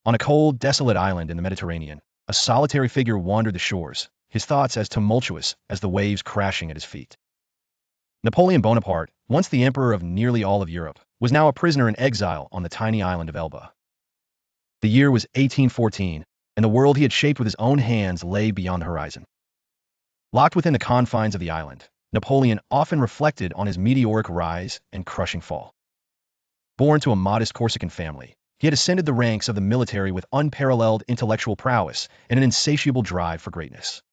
On a cold, desolate island in the Mediterranean, a solitary figure wandered the shores, his thoughts as tumultuous as the waves crashing at his feet. Napoleon Bonaparte, once the emperor of nearly all of Europe, was now a prisoner in exile on the tiny island of Elba. The year was 1814, and the world he had shaped with his own hands lay beyond the horizon. Locked within the confines of the island, Napoleon often reflected on his meteoric rise and crushing fall. Born to a modest Corsican family, he had ascended the ranks of the military with unparalleled intellectual prowess and an insatiable drive for greatness.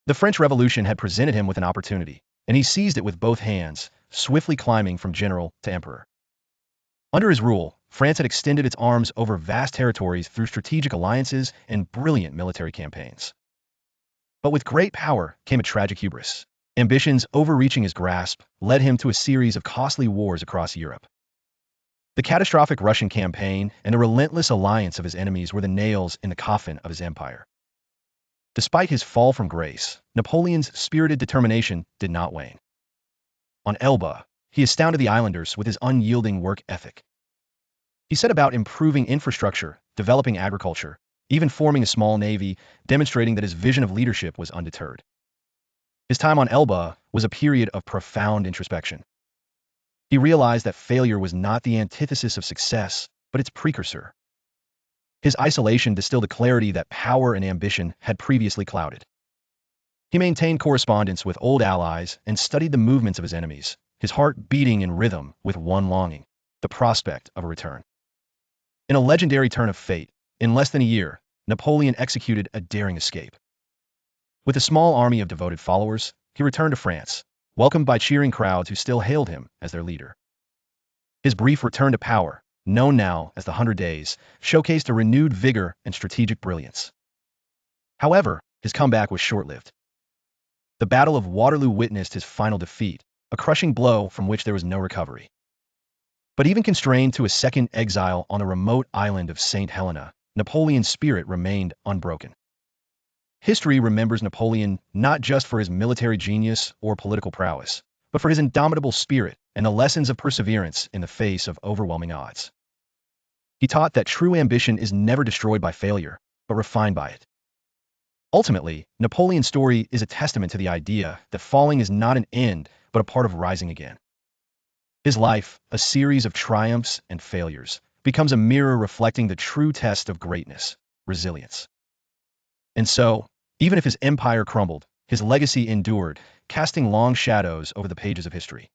The French Revolution had presented him with an opportunity, and he seized it with both hands, swiftly climbing from general to emperor. Under his rule, France had extended its arms over vast territories through strategic alliances and brilliant military campaigns. But with great power came a tragic hubris. Ambitions overreaching his grasp led him to a series of costly wars across Europe. The catastrophic Russian campaign and the relentless alliance of his enemies were the nails in the coffin of his empire. Despite his fall from grace, Napoleon's spirited determination did not wane. On Elba, he astounded the islanders with his unyielding work ethic. He set about improving infrastructure, developing agriculture, even forming a small navy, demonstrating that his vision of leadership was undeterred. His time on Elba was a period of profound introspection. He realized that failure was not the antithesis of success, but its precursor. His isolation distilled a clarity that power and ambition had previously clouded. He maintained correspondence with old allies and studied the movements of his enemies, his heart beating in rhythm with one longing, the prospect of a return. In a legendary turn of fate, in less than a year, Napoleon executed a daring escape. With a small army of devoted followers, he returned to France, welcomed by cheering crowds who still hailed him as their leader. His brief return to power, known now as the 100 Days, showcased a renewed vigor and strategic brilliance. However, his comeback was short-lived. The Battle of Waterloo witnessed his final defeat, a crushing blow from which there was no recovery. But even constrained to a second exile on the remote island of St. Helena, Napoleon's spirit remained unbroken. History remembers Napoleon not just for his military genius or political prowess, but for his indomitable spirit and the lessons of perseverance in the face of overwhelming odds. He taught that true ambition is never destroyed by failure, but refined by it. Ultimately, Napoleon's story is a testament to the idea that falling is not an end, but a part of rising again. His life, a series of triumphs and failures, becomes a mirror reflecting the true test of greatness, resilience. And so, even if his empire crumbled, his legacy endured, casting long shadows over the pages of history.